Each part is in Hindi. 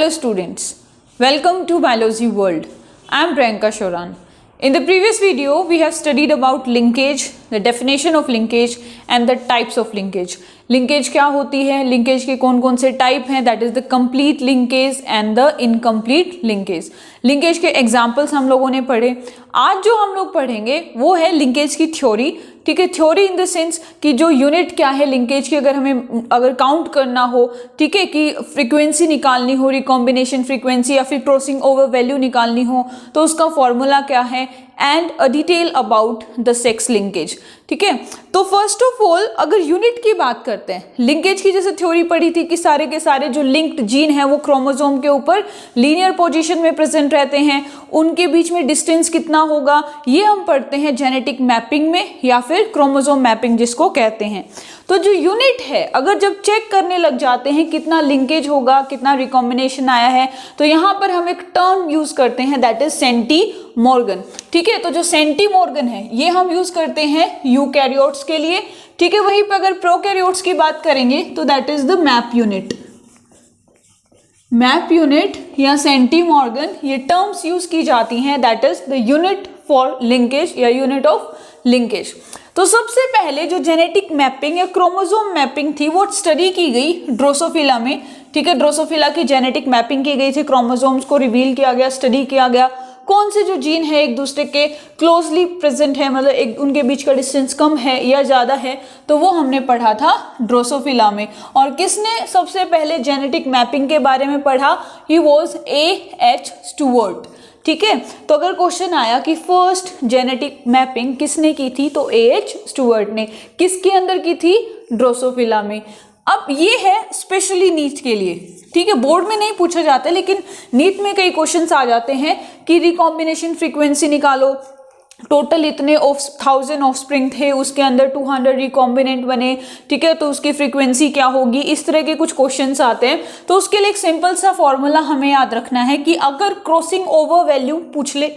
Hello students, welcome to Biology World. I am Priyanka Shoran. In the previous video, we have studied about linkage, the definition of linkage and the types of linkage. Linkage क्या होती है, लिंकेज के कौन कौन से टाइप हैं, that is the complete linkage and the incomplete linkage. Linkage के एग्जाम्पल्स हम लोगों ने पढ़े. आज जो हम लोग पढ़ेंगे वो है लिंकेज की थ्योरी. ठीक है, थ्योरी इन द सेंस कि जो यूनिट क्या है लिंकेज की, अगर काउंट करना हो, ठीक है, कि फ्रीक्वेंसी निकालनी हो, रिकॉम्बिनेशन फ्रीक्वेंसी या फिर क्रॉसिंग ओवर वैल्यू निकालनी हो, तो उसका फॉर्मूला क्या है, and a detail about the sex linkage. ठीक है, तो फर्स्ट ऑफ ऑल अगर यूनिट की बात करते हैं, लिंकेज की जैसे थ्योरी पढ़ी थी कि सारे के सारे जो लिंक्ड जीन है वो क्रोमोसोम के ऊपर लीनियर पोजीशन में प्रेजेंट रहते हैं, उनके बीच में डिस्टेंस कितना होगा ये हम पढ़ते हैं जेनेटिक मैपिंग में या फिर क्रोमोसोम मैपिंग जिसको कहते हैं. तो जो यूनिट है अगर जब चेक करने लग जाते हैं कितना लिंकेज होगा, कितना रिकॉम्बिनेशन आया है, तो यहाँ पर हम एक टर्म यूज करते हैं दैट इज सेंटीमॉर्गन. ठीक है, तो जो सेंटीमॉर्गन है ये हम यूज करते हैं यूकैरियोट्स के लिए. ठीक है, वहीं पर अगर प्रोकैरियोट्स की बात करेंगे तो that is the map unit. Map unit या सेंटीमॉर्गन ये टर्म्स यूज की जाती हैं, that is the unit for linkage या यूनिट ऑफ लिंकेज. तो सबसे पहले जो जेनेटिक मैपिंग या क्रोमोसोम मैपिंग थी वो स्टडी की गई ड्रोसोफिला में. ठीक है, ड्रोसोफिला की जेनेटिक मैपिंग की गई थी, क्रोमोसोम्स को रिवील किया गया, स्टडी किया गया कौन से जो जीन है एक दूसरे के क्लोजली प्रेजेंट है, मतलब एक उनके बीच का डिस्टेंस कम है या ज़्यादा है, तो वो हमने पढ़ा था ड्रोसोफिला में. और किसने सबसे पहले जेनेटिक मैपिंग के बारे में पढ़ा, ही वॉज A.H. स्टुअर्ट. ठीक है, तो अगर क्वेश्चन आया कि फर्स्ट जेनेटिक मैपिंग किसने की थी, तो A.H. स्टुअर्ट ने. किसके अंदर की थी, ड्रोसोफिला में. अब ये है स्पेशली नीट के लिए. ठीक है, बोर्ड में नहीं पूछा जाता लेकिन नीट में कई क्वेश्चंस आ जाते हैं कि रिकॉम्बिनेशन फ्रीक्वेंसी निकालो, टोटल इतने 1000 ऑफस्प्रिंग थे, उसके अंदर 200 रिकॉम्बिनेंट बने. ठीक है, तो उसकी फ्रीक्वेंसी क्या होगी, इस तरह के कुछ क्वेश्चंस आते हैं. तो उसके लिए एक सिंपल सा फॉर्मूला हमें याद रखना है कि अगर क्रॉसिंग ओवर वैल्यू पूछ ले,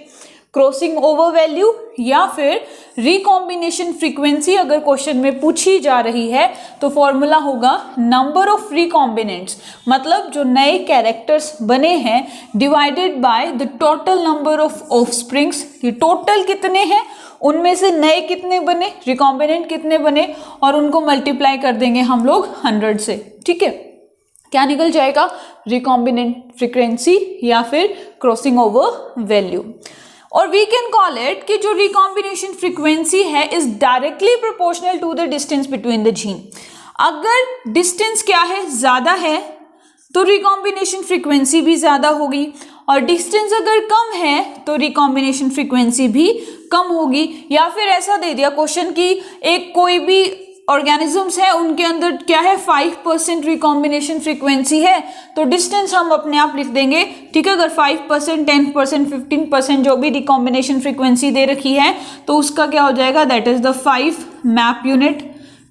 क्रॉसिंग ओवर वैल्यू या फिर रिकॉम्बिनेशन फ्रीक्वेंसी अगर क्वेश्चन में पूछी जा रही है, तो फॉर्मूला होगा नंबर ऑफ रिकॉम्बिनेंट्स, मतलब जो नए कैरेक्टर्स बने हैं, divided by the total number of offsprings. ये टोटल कितने हैं, उनमें से नए कितने बने, रिकॉम्बिनेंट कितने बने, और उनको मल्टीप्लाई कर देंगे हम लोग 100 से. ठीक है, क्या निकल जाएगा, रिकॉम्बिनेंट फ्रीक्वेंसी या फिर क्रॉसिंग ओवर वैल्यू. और वी कैन कॉल इट कि जो रिकॉम्बिनेशन फ्रीक्वेंसी है is directly proportional to the distance between the gene. अगर डिस्टेंस क्या है, ज्यादा है, तो रिकॉम्बिनेशन फ्रीक्वेंसी भी ज्यादा होगी, और डिस्टेंस अगर कम है तो रिकॉम्बिनेशन फ्रीक्वेंसी भी कम होगी. या फिर ऐसा दे दिया क्वेश्चन कि एक कोई भी ऑर्गेनिजम्स है उनके अंदर क्या है 5% रिकॉम्बिनेशन फ्रीक्वेंसी है, तो डिस्टेंस हम अपने आप लिख देंगे. ठीक है, अगर 5%, 10%, 15% जो भी रिकॉम्बिनेशन फ्रीक्वेंसी दे रखी है तो उसका क्या हो जाएगा, that is the 5 map unit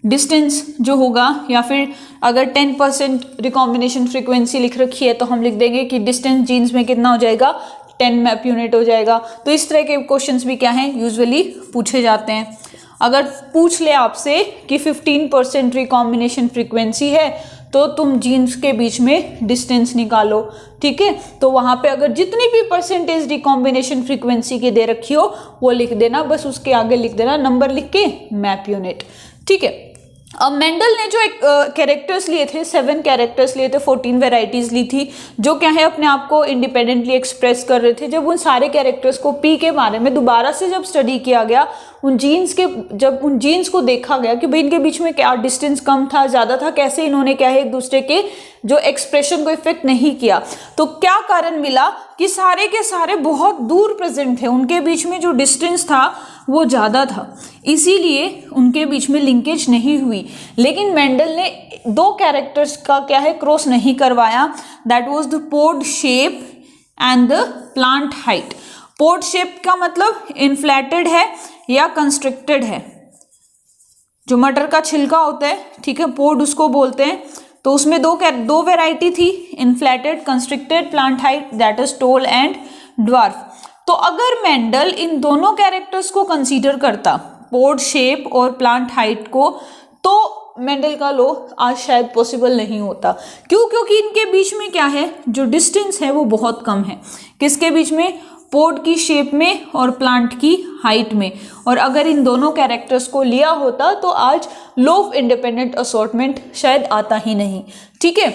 distance जो होगा. या फिर अगर 10% रिकॉम्बिनेशन फ्रीक्वेंसी लिख रखी है तो हम लिख देंगे कि डिस्टेंस जीन्स में कितना हो जाएगा, 10 मैप यूनिट हो जाएगा. तो इस तरह के क्वेश्चंस भी क्या हैं, यूजुअली पूछे जाते हैं. अगर पूछ ले आपसे कि 15% रिकॉम्बिनेशन फ्रीक्वेंसी है तो तुम जीन्स के बीच में डिस्टेंस निकालो. ठीक है, तो वहाँ पे अगर जितनी भी परसेंटेज रिकॉम्बिनेशन फ्रीक्वेंसी की दे रखी हो वो लिख देना, बस उसके आगे लिख देना नंबर लिख के मैप यूनिट. ठीक है, अब मेंडल ने जो एक कैरेक्टर्स लिए थे, 7 कैरेक्टर्स लिए थे, 14 वेराइटीज ली थी, जो क्या है अपने आप को इंडिपेंडेंटली एक्सप्रेस कर रहे थे. जब उन सारे कैरेक्टर्स को पी के बारे में दोबारा से जब स्टडी किया गया, जब उन जीन्स को देखा गया कि भाई इनके बीच में क्या डिस्टेंस कम था, ज़्यादा था, कैसे इन्होंने क्या है एक दूसरे के जो एक्सप्रेशन को इफेक्ट नहीं किया, तो क्या कारण मिला कि सारे के सारे बहुत दूर प्रेजेंट थे, उनके बीच में जो डिस्टेंस था वो ज़्यादा था, इसीलिए उनके बीच में लिंकेज नहीं हुई. लेकिन मेंडल ने 2 कैरेक्टर्स का क्या है क्रॉस नहीं करवाया, that was the pod shape and the plant height. Pod shape का मतलब इन्फ्लेटेड है या कंस्ट्रिक्टेड है, जो मटर का छिलका होता है, ठीक है, पोड उसको बोलते हैं. तो उसमें दो वैरायटी थी, inflated, constricted, plant height that is toll and dwarf. तो अगर मेंडल इन दोनों कैरेक्टर्स को कंसीडर करता, पोड शेप और प्लांट हाइट को, तो मेंडल का लॉ आज शायद पॉसिबल नहीं होता। क्यों? क्योंकि इनके बीच में क्या है, जो डिस्टेंस है वो बहुत कम है। किसके बीच में? पोड की शेप में और प्लांट की हाइट में। और अगर इन दोनों कैरेक्टर्स को लिया होता तो आज लॉ ऑफ इंडिपेंडेंट असॉर्टमेंट शायद आता ही नहीं। ठीक है,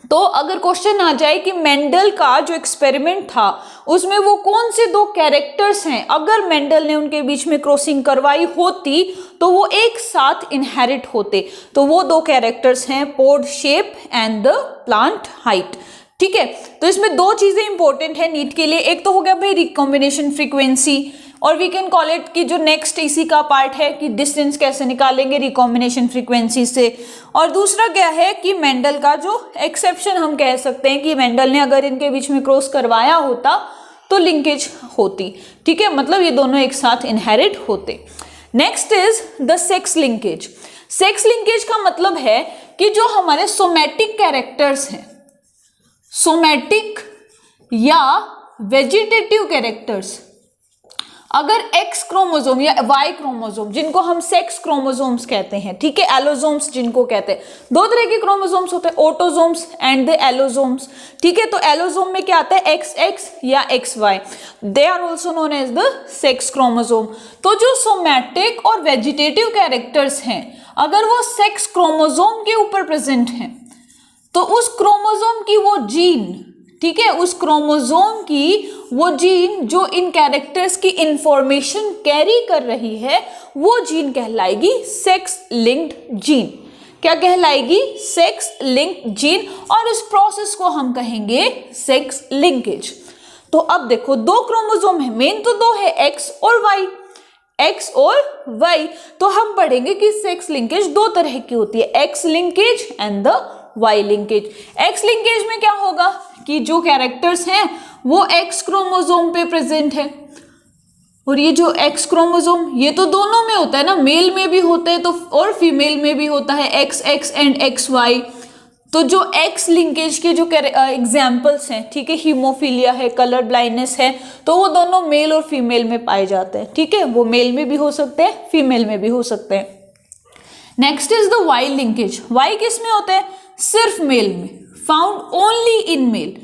तो अगर क्वेश्चन आ जाए कि मेंडल का जो एक्सपेरिमेंट था उसमें वो कौन से दो कैरेक्टर्स हैं, अगर मेंडल ने उनके बीच में क्रॉसिंग करवाई होती तो वो एक साथ इनहेरिट होते, तो वो दो कैरेक्टर्स हैं pod shape and the plant height. ठीक है, तो इसमें दो चीजें इंपॉर्टेंट है नीट के लिए। एक तो हो गया भाई रिकॉम्बिनेशन फ्रीक्वेंसी, और वी कैन कॉल इट कि जो नेक्स्ट इसी का पार्ट है कि डिस्टेंस कैसे निकालेंगे रिकॉम्बिनेशन फ्रीक्वेंसी से। और दूसरा क्या है कि मेंडल का जो एक्सेप्शन हम कह सकते हैं कि मेंडल ने अगर इनके बीच में क्रॉस करवाया होता तो लिंकेज होती। ठीक है, मतलब ये दोनों एक साथ इनहेरिट होते। Next is the sex linkage. Sex linkage का मतलब है कि जो हमारे सोमैटिक कैरेक्टर्स हैं, सोमैटिक या वेजिटेटिव कैरेक्टर्स, अगर एक्स क्रोमोसोम या वाई क्रोमोसोम, जिनको हम सेक्स क्रोमोसोम्स कहते हैं, ठीक है, एलोसोम्स जिनको कहते हैं, दो तरह के क्रोमोसोम्स होते हैं, ऑटोसोम्स एंड द एलोसोम्स। ठीक है, तो एलोसोम में क्या आता है, एक्स एक्स या X Y, they are also known as the sex chromosome. तो जो सोमैटिक और वेजिटेटिव कैरेक्टर्स हैं, अगर वो सेक्स क्रोमोसोम के ऊपर प्रेजेंट हैं तो उस क्रोमोसोम की वो जीन, ठीक है, उस क्रोमोसोम की वो जीन जो इन कैरेक्टर्स की इंफॉर्मेशन कैरी कर रही है, वो जीन कहलाएगी सेक्स लिंक्ड जीन। क्या कहलाएगी? Sex linked gene. और इस प्रोसेस को हम कहेंगे सेक्स लिंकेज। तो अब देखो दो क्रोमोसोम है, मेन तो दो है, एक्स और वाई, एक्स और वाई। तो हम पढ़ेंगे कि सेक्स लिंकेज दो तरह की होती है, X linkage and the Y linkage. X linkage में क्या होगा कि जो कैरेक्टर्स हैं वो एक्स क्रोमोसोम पे प्रेजेंट है, और ये जो एक्स क्रोमोसोम ये तो दोनों में होता है ना, मेल में भी होता है तो और फीमेल में भी होता है, X X and X Y. तो जो एक्स लिंकेज के जो एग्जाम्पल्स हैं, ठीक है, हीमोफीलिया है, कलर ब्लाइंडनेस है, तो वो दोनों मेल और फीमेल में पाए जाते हैं। ठीक है, वो मेल में भी हो सकते हैं, फीमेल में भी हो सकते हैं। Next is the Y linkage. Y किस में होता है? सिर्फ मेल में, फाउंड ओनली इन मेल।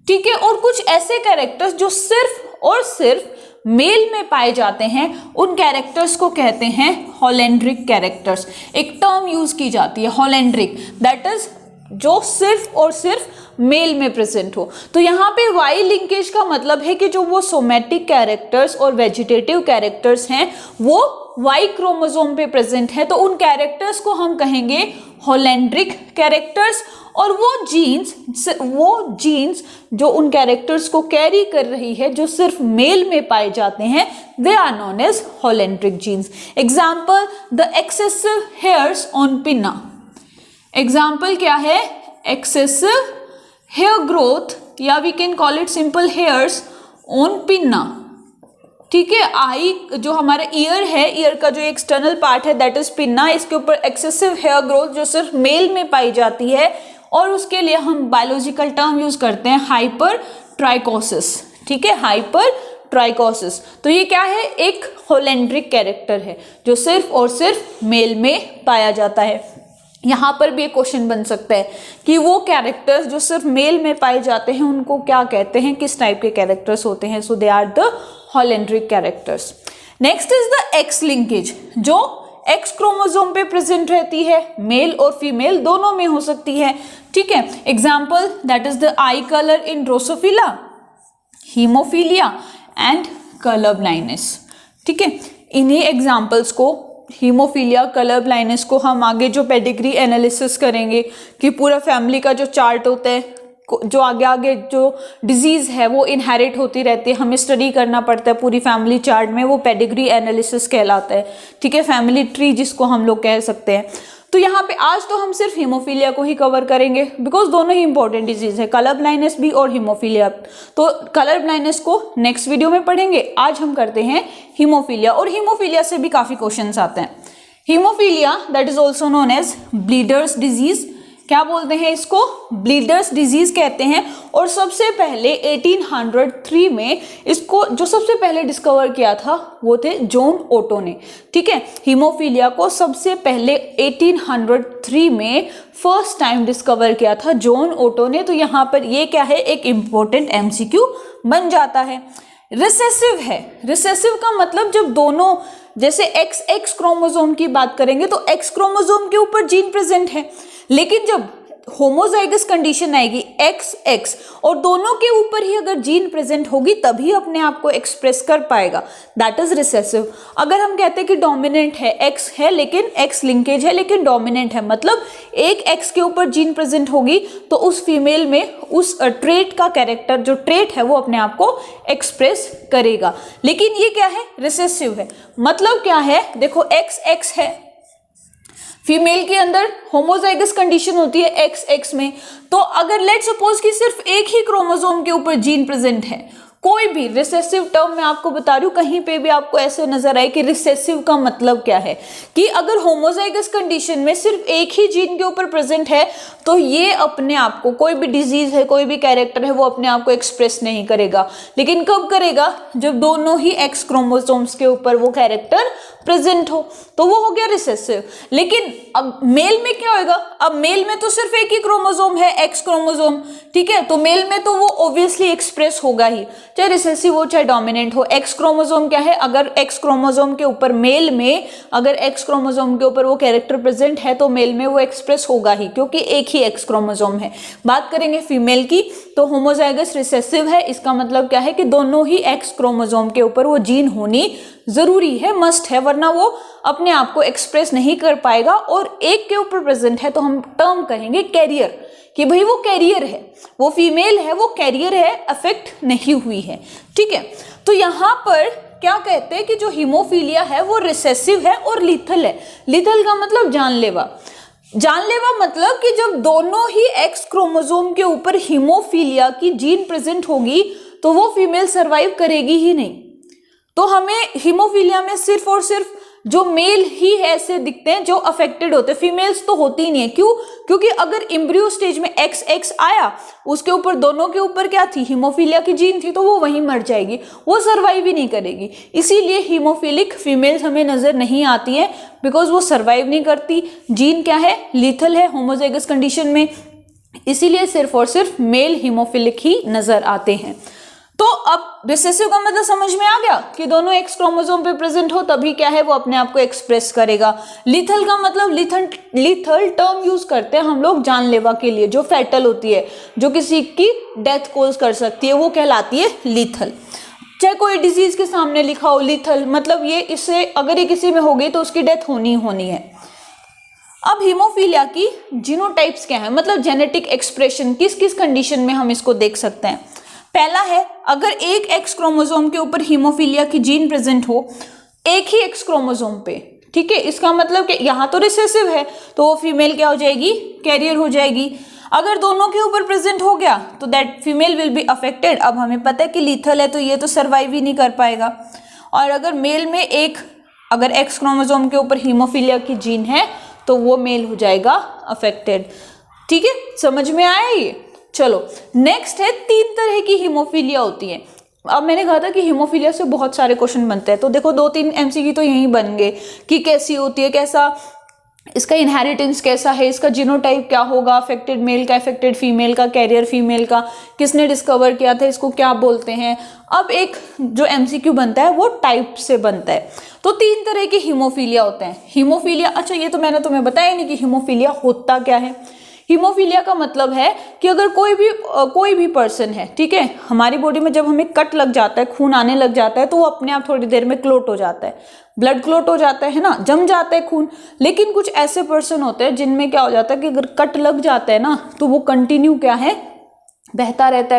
ठीक है, और कुछ ऐसे कैरेक्टर्स जो सिर्फ और सिर्फ मेल में पाए जाते हैं, उन कैरेक्टर्स को कहते हैं हॉलैंड्रिक कैरेक्टर्स। एक टर्म यूज की जाती है हॉलैंड्रिक, दैट इज जो सिर्फ और सिर्फ मेल में प्रेजेंट हो। तो यहाँ पे वाई लिंकेज का मतलब है कि जो वो सोमैटिक कैरेक्टर्स और वेजिटेटिव कैरेक्टर्स हैं वो वाई क्रोमोसोम पे प्रेजेंट है, तो उन कैरेक्टर्स को हम कहेंगे हॉलैंड्रिक कैरेक्टर्स। और वो जीन्स जो उन कैरेक्टर्स को कैरी कर रही है, जो सिर्फ मेल में पाए जाते हैं, they are known as holandric genes. Example, the excessive hairs on pinna. Example क्या है? एक्सेसिव हेयर ग्रोथ, या we can call it simple hairs on pinna. ठीक है, आई जो हमारा ईयर है, ईयर का जो एक्सटर्नल पार्ट है दैट इज पिन्ना, इसके ऊपर एक्सेसिव हेयर ग्रोथ जो सिर्फ मेल में पाई जाती है, और उसके लिए हम बायोलॉजिकल टर्म यूज करते हैं हाइपर ट्राइकोसिस। ठीक है, हाइपर ट्राइकोसिस। तो ये क्या है? एक हॉलैंड्रिक कैरेक्टर है जो सिर्फ और सिर्फ मेल में पाया जाता है। यहाँ पर भी एक क्वेश्चन बन सकता है कि वो कैरेक्टर्स जो सिर्फ मेल में पाए जाते हैं उनको क्या कहते हैं, किस टाइप के कैरेक्टर्स होते हैं? So they are the holandric characters. Next is the X linkage, जो एक्स क्रोमोसोम पे प्रेजेंट रहती है, मेल और फीमेल दोनों में हो सकती है। ठीक है, example that is the I colour in Drosophila, haemophilia and colour blindness. ठीक है, इन्हीं एग्जाम्पल्स को, हीमोफीलिया, कलर ब्लाइंडनेस को हम आगे जो पेडिग्री एनालिसिस करेंगे कि पूरा फैमिली का जो चार्ट होता है, जो आगे आगे जो डिजीज है वो इनहेरिट होती रहती है, हमें स्टडी करना पड़ता है पूरी फैमिली चार्ट में, वो पेडिग्री एनालिसिस कहलाता है। ठीक है, फैमिली ट्री जिसको हम लोग कह सकते हैं। तो यहाँ पे आज तो हम सिर्फ हीमोफीलिया को ही कवर करेंगे बिकॉज दोनों ही इंपॉर्टेंट डिजीज है, कलर ब्लाइंडनेस भी और हीमोफीलिया। तो कलर ब्लाइंडनेस को नेक्स्ट वीडियो में पढ़ेंगे, आज हम करते हैं हीमोफीलिया। और हीमोफीलिया से भी काफी क्वेश्चंस आते हैं। Hemophilia that is also known as bleeders disease, क्या बोलते हैं इसको, ब्लीडर्स डिजीज कहते हैं। और सबसे पहले 1803 में इसको जो सबसे पहले डिस्कवर किया था वो थे जॉन ओटो ने, ठीक है। हीमोफीलिया को सबसे पहले 1803 में फर्स्ट टाइम डिस्कवर किया था जॉन ओटो ने। तो यहाँ पर ये क्या है, एक इंपॉर्टेंट एमसीक्यू बन जाता है। रिसेसिव है, रिसेसिव का मतलब जब दोनों, जैसे XX क्रोमोसोम की बात करेंगे तो X क्रोमोसोम के ऊपर जीन प्रेजेंट है, लेकिन जब होमोजाइगस कंडीशन आएगी XX और दोनों के ऊपर ही अगर जीन प्रेजेंट होगी तभी अपने आप को एक्सप्रेस कर पाएगा, दैट इज रिसेसिव। अगर हम कहते हैं कि डोमिनेंट है, X है लेकिन X लिंकेज है लेकिन डोमिनेंट है, मतलब एक X के ऊपर जीन प्रेजेंट होगी तो उस फीमेल में उस ट्रेट का कैरेक्टर, जो ट्रेट है वो अपने आप को एक्सप्रेस करेगा। लेकिन ये क्या है, रिसेसिव है। मतलब क्या है, देखो XX है, फीमेल के अंदर होमोजाइगस कंडीशन होती है XX में, तो अगर लेट सपोज कि सिर्फ एक ही क्रोमोसोम के ऊपर जीन प्रेजेंट है, कोई भी रिसेसिव टर्म मैं आपको बता रही हूँ, कहीं पे भी आपको ऐसे नजर आए कि रिसेसिव का मतलब क्या है, कि अगर होमोजाइगस कंडीशन में सिर्फ एक ही जीन के ऊपर प्रेजेंट है तो ये अपने आप को, कोई भी डिजीज है, कोई भी कैरेक्टर है, वो अपने आप को एक्सप्रेस नहीं करेगा। लेकिन कब करेगा, जब दोनों ही X क्रोमोसोम्स के ऊपर वो कैरेक्टर प्रेजेंट हो, तो वो हो गया रिसेसिव। लेकिन अब मेल में क्या होगा, अब मेल में तो सिर्फ एक ही क्रोमोसोम है, X क्रोमोसोम, ठीक है, तो मेल में तो वो ऑब्वियसली एक्सप्रेस होगा ही, चाहे रिसेसिव हो चाहे डोमिनेंट हो। X क्रोमोसोम क्या है, अगर X क्रोमोसोम के ऊपर मेल में अगर X क्रोमोसोम के ऊपर वो कैरेक्टर प्रेजेंट है तो मेल में वो एक्सप्रेस होगा ही, क्योंकि एक ही X क्रोमोसोम है। बात करेंगे फीमेल की, तो होमोजाइगस रिसेसिव है, इसका मतलब क्या है कि दोनों ही X क्रोमोसोम के ऊपर वो जीन होनी जरूरी है, मस्ट है, वरना वो अपने आप को एक्सप्रेस नहीं कर पाएगा। और एक के ऊपर प्रेजेंट है तो हम टर्म कहेंगे कैरियर, कि भाई वो कैरियर है, वो फीमेल है, वो कैरियर है, अफेक्ट नहीं हुई है, ठीक है। तो यहाँ पर क्या कहते हैं कि जो हीमोफीलिया है वो रिसेसिव है और लीथल है। लीथल का मतलब जानलेवा, जानलेवा मतलब कि जब दोनों ही X क्रोमोसोम के ऊपर हीमोफीलिया की जीन प्रेजेंट होगी तो वो फीमेल सरवाइव करेगी ही नहीं। तो हमें हीमोफीलिया में सिर्फ और सिर्फ जो मेल ही ऐसे दिखते हैं जो अफेक्टेड होते हैं, फीमेल्स तो होती ही नहीं है। क्यों, क्योंकि अगर एम्ब्रियो स्टेज में XX आया, उसके ऊपर दोनों के ऊपर क्या थी, हीमोफीलिया की जीन थी, तो वो वहीं मर जाएगी, वो सर्वाइव ही नहीं करेगी। इसीलिए हीमोफिलिक फीमेल्स हमें नजर नहीं आती है, बिकॉज वो सर्वाइव नहीं करती। जीन क्या है, लीथल है होमोजाइगस कंडीशन में, इसीलिए सिर्फ और सिर्फ मेल हीमोफिलिक ही नजर आते हैं। तो अब रिसेसिव का मतलब समझ में आ गया कि दोनों X क्रोमोसोम पे प्रेजेंट हो तभी क्या है, वो अपने आप को एक्सप्रेस करेगा। लीथल का मतलब लीथल टर्म यूज करते हैं हम लोग जानलेवा के लिए, जो फैटल होती है, जो किसी की डेथ कॉज कर सकती है, वो कहलाती है लीथल। चाहे कोई डिजीज के सामने लिखा हो लीथल, मतलब ये इससे अगर ये किसी में हो गई तो उसकी डेथ होनी होनी है। अब हीमोफीलिया की जीनोटाइप्स क्या है, मतलब जेनेटिक एक्सप्रेशन किस किस कंडीशन में हम इसको देख सकते हैं। पहला है, अगर एक X क्रोमोसोम के ऊपर हीमोफीलिया की जीन प्रेजेंट हो, एक ही X क्रोमोसोम पे, ठीक है, इसका मतलब कि यहाँ तो रिसेसिव है तो वो फीमेल क्या हो जाएगी, कैरियर हो जाएगी। अगर दोनों के ऊपर प्रेजेंट हो गया तो that female will be affected. अब हमें पता है कि लीथल है तो ये तो सर्वाइव ही नहीं कर पाएगा। और अगर मेल में एक अगर X क्रोमोसोम के ऊपर हीमोफीलिया की जीन है तो वो मेल हो जाएगा अफेक्टेड। ठीक है, समझ में आया ये। चलो नेक्स्ट है, 3 तरह की हीमोफीलिया होती है। अब मैंने कहा था कि हीमोफीलिया से बहुत सारे क्वेश्चन बनते हैं, तो देखो 2-3 MCQ तो यहीं बन गए कि कैसी होती है, कैसा इसका इनहेरिटेंस कैसा है, इसका जीनोटाइप क्या होगा, अफेक्टेड मेल का, अफेक्टेड फीमेल का, कैरियर फीमेल का, किसने डिस्कवर किया था, इसको क्या बोलते हैं। अब एक जो MCQ बनता है वो टाइप से बनता है। तो 3 तरह के हीमोफीलिया होते हैं। हीमोफीलिया, अच्छा ये तो मैंने तुम्हें बताया नहीं कि हीमोफीलिया होता क्या है। हीमोफीलिया का मतलब है कि अगर कोई भी पर्सन है, ठीक है, हमारी बॉडी में जब हमें कट लग जाता है, खून आने लग जाता है, तो वो अपने आप थोड़ी देर में क्लोट हो जाता है, ब्लड क्लोट हो जाता है ना, जम जाता है खून। लेकिन कुछ ऐसे पर्सन होते हैं जिनमें क्या हो जाता है कि अगर कट लग जाता है ना तो वो कंटिन्यू क्या है, बहता रहता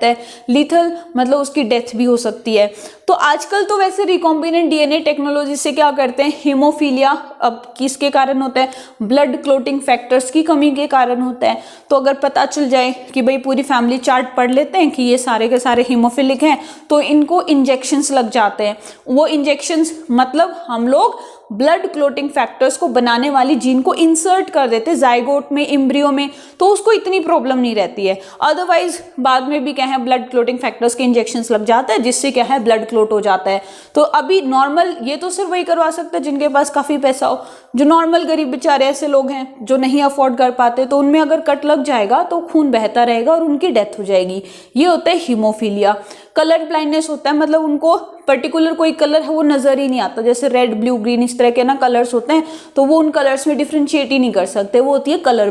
है। लीथल मतलब उसकी डेथ भी हो सकती है। तो आजकल तो वैसे रिकॉम्बिनेंट DNA टेक्नोलॉजी से क्या करते हैं, हीमोफीलिया अब किसके कारण होता है, ब्लड क्लोटिंग फैक्टर्स की कमी के कारण होता है। तो अगर पता चल जाए कि भाई पूरी फैमिली चार्ट पढ़ लेते हैं कि ये सारे के सारे हीमोफिलिक हैं, तो इनको इंजेक्शंस लग जाते हैं। वो इंजेक्शंस मतलब हम लोग ब्लड क्लोटिंग फैक्टर्स को बनाने वाली जीन को इंसर्ट कर देते जाइगोट में, एम्ब्रियो में, तो उसको इतनी प्रॉब्लम नहीं रहती है। अदरवाइज बाद में भी क्या है ब्लड क्लोटिंग फैक्टर्स के इंजेक्शंस लग जाता है जिससे क्या है ब्लड क्लोट हो जाता है। तो अभी नॉर्मल ये तो सिर्फ वही करवा सकते हैं जिनके पास काफी पैसा हो। जो नॉर्मल गरीब बेचारे ऐसे लोग हैं जो नहीं अफोर्ड कर पाते, तो उनमें अगर कट लग जाएगा तो खून बहता रहेगा और उनकी डेथ हो जाएगी। ये होता है हीमोफीलिया। कलर ब्लाइंडनेस होता है, मतलब उनको पर्टिकुलर कोई कलर है वो नजर ही नहीं आता, जैसे रेड, ब्लू, ग्रीन इस तरह के ना कलर्स होते हैं, तो वो उन कलर्स में डिफ्रेंशिएट ही नहीं कर सकते, वो होती है कलर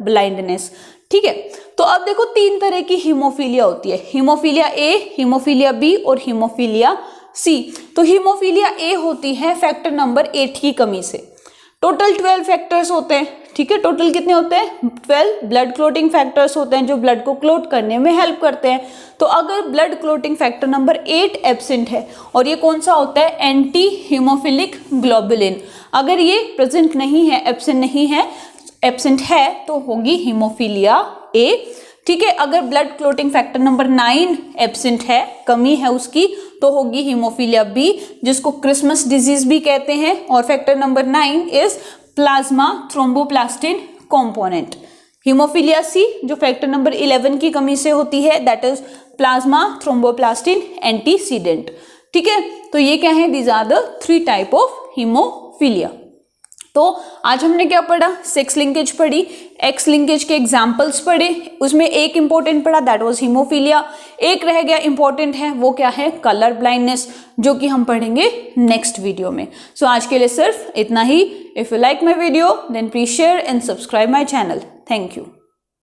ब्लाइंडनेस। ठीक है, तो अब देखो 3 तरह की हीमोफीलिया होती है, हीमोफीलिया ए, हीमोफीलिया बी और हीमोफीलिया सी। तो हीमोफीलिया ए होती है फैक्टर नंबर 8 की कमी से। टोटल 12 फैक्टर्स होते हैं। ठीक है, टोटल कितने होते हैं? 12 ब्लड क्लोटिंग फैक्टर्स होते हैं जो ब्लड को क्लोट करने में हेल्प करते हैं। तो अगर blood clotting factor number 8 absent है, और ये कौन सा होता है? Anti hemophilic globulin. अगर ये प्रेजेंट नहीं है, एब्सेंट है तो होगी हीमोफीलिया ए। ठीक है, अगर blood clotting factor number 9 absent है, कमी है उसकी, तो होगी हीमोफीलिया बी, जिसको क्रिसमस डिजीज भी कहते हैं। और factor number 9 is plasma thromboplastin component. Haemophilia C जो फैक्टर नंबर 11 की कमी से होती है, that is plasma thromboplastin antecedent. ठीक है, तो ये क्या है? These are the 3 type of haemophilia. तो आज हमने क्या पढ़ा? सेक्स लिंकेज पढ़ी, एक्स लिंकेज के एग्जाम्पल्स पढ़े, उसमें एक इंपॉर्टेंट पढ़ा दैट वाज हीमोफीलिया। एक रह गया इंपॉर्टेंट है, वो क्या है? कलर ब्लाइंडनेस, जो कि हम पढ़ेंगे नेक्स्ट वीडियो में। सो आज के लिए सिर्फ इतना ही। If you like my video then please share and subscribe my channel. Thank you.